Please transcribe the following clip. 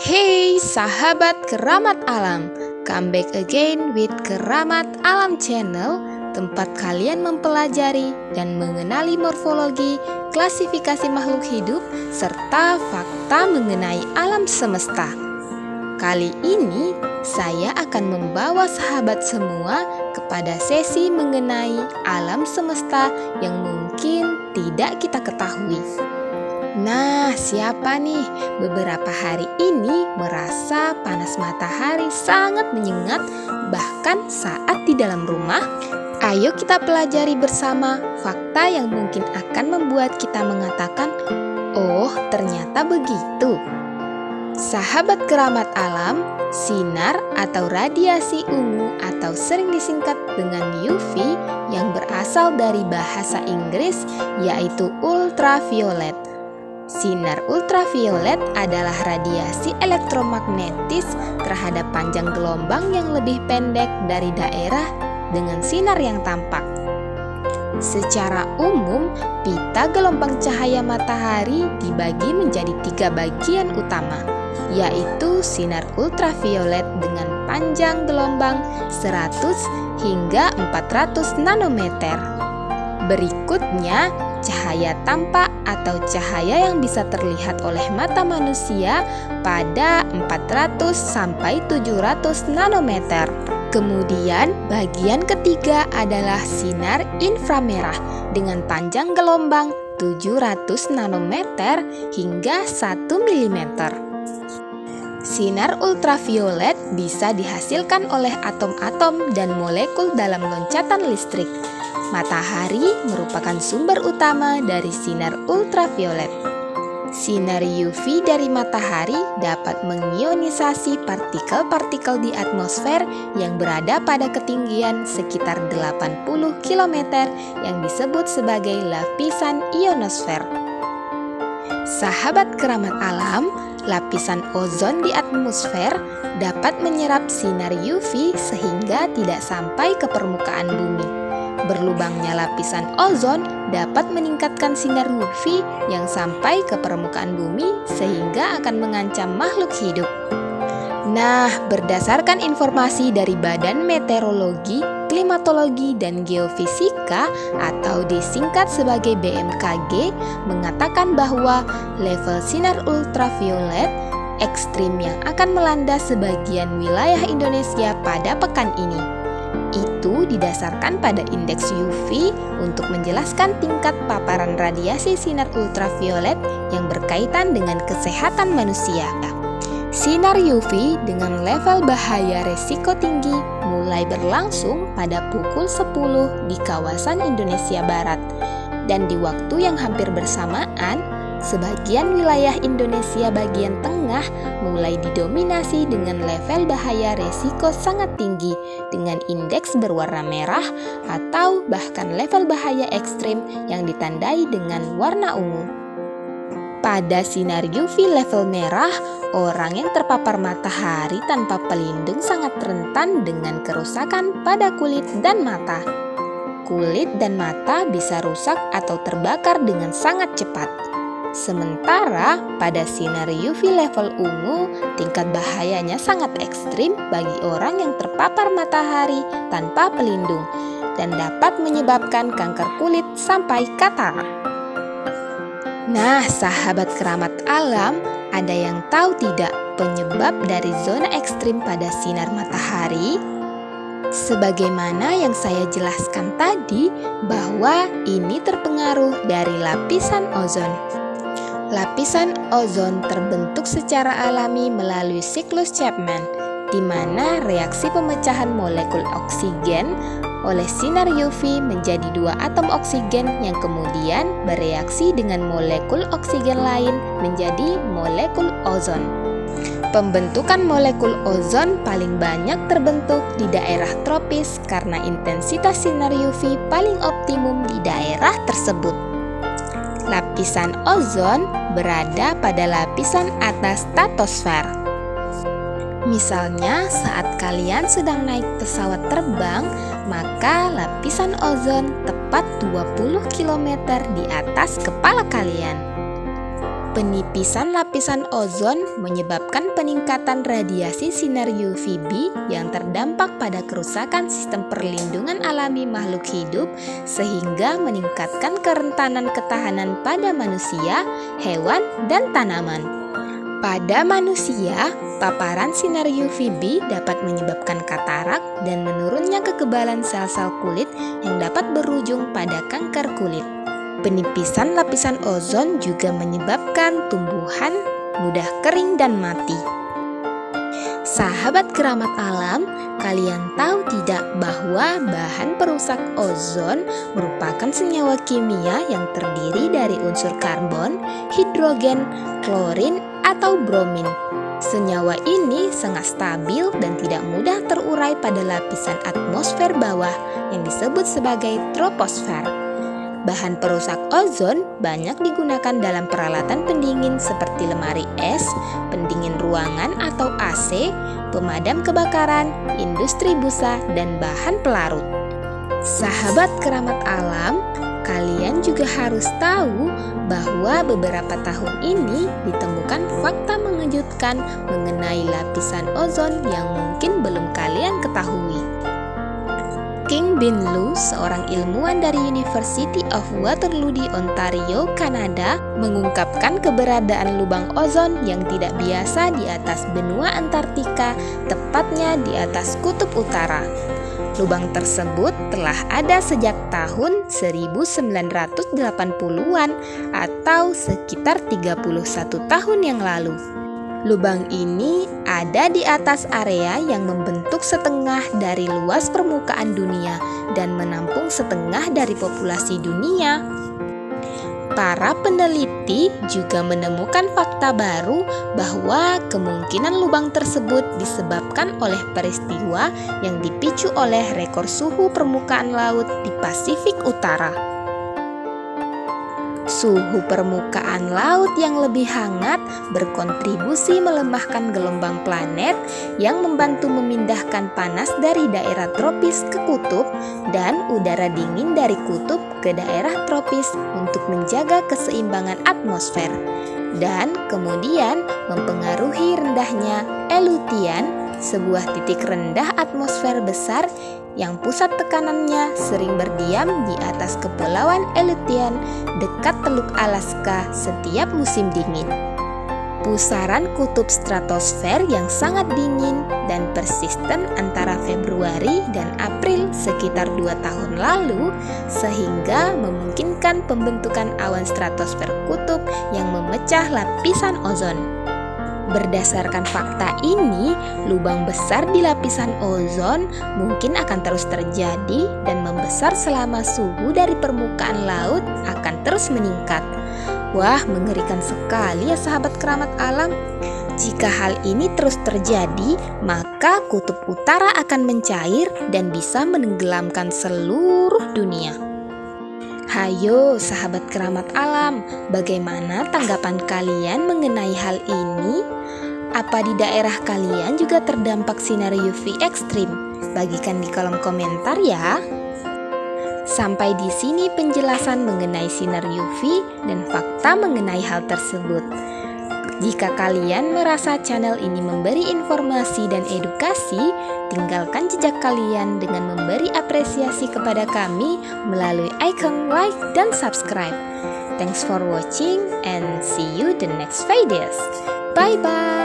Hey sahabat keramat alam, come back again with Keramat Alam Channel, tempat kalian mempelajari dan mengenali morfologi, klasifikasi makhluk hidup, serta fakta mengenai alam semesta. Kali ini saya akan membawa sahabat semua kepada sesi mengenai alam semesta yang mungkin tidak kita ketahui. Nah, siapa nih beberapa hari ini merasa panas matahari sangat menyengat bahkan saat di dalam rumah? Ayo kita pelajari bersama fakta yang mungkin akan membuat kita mengatakan, "Oh, ternyata begitu." Sahabat keramat alam, sinar atau radiasi ungu atau sering disingkat dengan UV yang berasal dari bahasa Inggris yaitu ultraviolet. Sinar ultraviolet adalah radiasi elektromagnetis terhadap panjang gelombang yang lebih pendek dari daerah dengan sinar yang tampak. Secara umum, pita gelombang cahaya matahari dibagi menjadi 3 bagian utama, yaitu sinar ultraviolet dengan panjang gelombang 100 hingga 400 nanometer. Berikutnya, cahaya tampak atau cahaya yang bisa terlihat oleh mata manusia pada 400 sampai 700 nanometer. Kemudian, bagian ketiga adalah sinar inframerah dengan panjang gelombang 700 nanometer hingga 1 mm. Sinar ultraviolet bisa dihasilkan oleh atom-atom dan molekul dalam loncatan listrik. Matahari merupakan sumber utama dari sinar ultraviolet. Sinar UV dari matahari dapat mengionisasi partikel-partikel di atmosfer yang berada pada ketinggian sekitar 80 km yang disebut sebagai lapisan ionosfer. Sahabat keramat alam, lapisan ozon di atmosfer dapat menyerap sinar UV sehingga tidak sampai ke permukaan bumi. Berlubangnya lapisan ozon dapat meningkatkan sinar UV yang sampai ke permukaan bumi sehingga akan mengancam makhluk hidup. Nah, berdasarkan informasi dari Badan Meteorologi, Klimatologi, dan Geofisika atau disingkat sebagai BMKG mengatakan bahwa level sinar ultraviolet ekstrim yang akan melanda sebagian wilayah Indonesia pada pekan ini. Itu didasarkan pada indeks UV untuk menjelaskan tingkat paparan radiasi sinar ultraviolet yang berkaitan dengan kesehatan manusia. Sinar UV dengan level bahaya resiko tinggi mulai berlangsung pada pukul 10 di kawasan Indonesia Barat. Dan di waktu yang hampir bersamaan, sebagian wilayah Indonesia bagian tengah mulai didominasi dengan level bahaya resiko sangat tinggi dengan indeks berwarna merah atau bahkan level bahaya ekstrim yang ditandai dengan warna ungu. Pada sinar UV level merah, orang yang terpapar matahari tanpa pelindung sangat rentan dengan kerusakan pada kulit dan mata. Kulit dan mata bisa rusak atau terbakar dengan sangat cepat. Sementara pada sinar UV level ungu, tingkat bahayanya sangat ekstrim bagi orang yang terpapar matahari tanpa pelindung dan dapat menyebabkan kanker kulit sampai katarak. Nah, sahabat keramat alam, ada yang tahu tidak penyebab dari zona ekstrim pada sinar matahari? Sebagaimana yang saya jelaskan tadi, bahwa ini terpengaruh dari lapisan ozon. Lapisan ozon terbentuk secara alami melalui siklus Chapman, di mana reaksi pemecahan molekul oksigen oleh sinar UV menjadi 2 atom oksigen yang kemudian bereaksi dengan molekul oksigen lain menjadi molekul ozon. Pembentukan molekul ozon paling banyak terbentuk di daerah tropis karena intensitas sinar UV paling optimum di daerah tersebut. Lapisan ozon berada pada lapisan atas stratosfer. Misalnya, saat kalian sedang naik pesawat terbang, maka lapisan ozon tepat 20 km di atas kepala kalian. Penipisan lapisan ozon menyebabkan peningkatan radiasi sinar UVB yang terdampak pada kerusakan sistem perlindungan alami makhluk hidup sehingga meningkatkan kerentanan ketahanan pada manusia, hewan, dan tanaman. Pada manusia, paparan sinar UVB dapat menyebabkan katarak dan menurunnya kekebalan sel-sel kulit yang dapat berujung pada kanker kulit. Penipisan lapisan ozon juga menyebabkan tumbuhan mudah kering dan mati. Sahabat keramat alam, kalian tahu tidak bahwa bahan perusak ozon merupakan senyawa kimia yang terdiri dari unsur karbon, hidrogen, klorin, atau bromin. Senyawa ini sangat stabil dan tidak mudah terurai pada lapisan atmosfer bawah yang disebut sebagai troposfer. Bahan perusak ozon banyak digunakan dalam peralatan pendingin seperti lemari es, pendingin ruangan atau AC, pemadam kebakaran, industri busa, dan bahan pelarut. Sahabat keramat alam, kalian juga harus tahu bahwa beberapa tahun ini ditemukan fakta mengejutkan mengenai lapisan ozon yang mungkin belum kalian ketahui. King Bin Lu, seorang ilmuwan dari University of Waterloo di Ontario, Kanada, mengungkapkan keberadaan lubang ozon yang tidak biasa di atas benua Antartika, tepatnya di atas kutub utara. Lubang tersebut telah ada sejak tahun 1980-an atau sekitar 31 tahun yang lalu. Lubang ini ada di atas area yang membentuk setengah dari luas permukaan dunia dan menampung setengah dari populasi dunia. Para peneliti juga menemukan fakta baru bahwa kemungkinan lubang tersebut disebabkan oleh peristiwa yang dipicu oleh rekor suhu permukaan laut di Pasifik Utara. Suhu permukaan laut yang lebih hangat berkontribusi melemahkan gelombang planet yang membantu memindahkan panas dari daerah tropis ke kutub dan udara dingin dari kutub ke daerah tropis untuk menjaga keseimbangan atmosfer, dan kemudian mempengaruhi rendahnya Aleutian, sebuah titik rendah atmosfer besar yang pusat tekanannya sering berdiam di atas kepulauan Aleutian dekat Teluk Alaska setiap musim dingin. Pusaran kutub stratosfer yang sangat dingin dan persisten antara Februari dan April sekitar 2 tahun lalu sehingga memungkinkan pembentukan awan stratosfer kutub yang memecah lapisan ozon. Berdasarkan fakta ini, lubang besar di lapisan ozon mungkin akan terus terjadi dan membesar selama suhu dari permukaan laut akan terus meningkat. Wah, mengerikan sekali ya sahabat keramat alam. Jika hal ini terus terjadi, maka kutub utara akan mencair dan bisa menenggelamkan seluruh dunia. Hayo sahabat keramat alam, bagaimana tanggapan kalian mengenai hal ini? Apa di daerah kalian juga terdampak sinar UV ekstrim? Bagikan di kolom komentar ya. Sampai di sini penjelasan mengenai sinar UV dan fakta mengenai hal tersebut. Jika kalian merasa channel ini memberi informasi dan edukasi, tinggalkan jejak kalian dengan memberi apresiasi kepada kami melalui icon like dan subscribe. Thanks for watching and see you the next videos. Bye bye.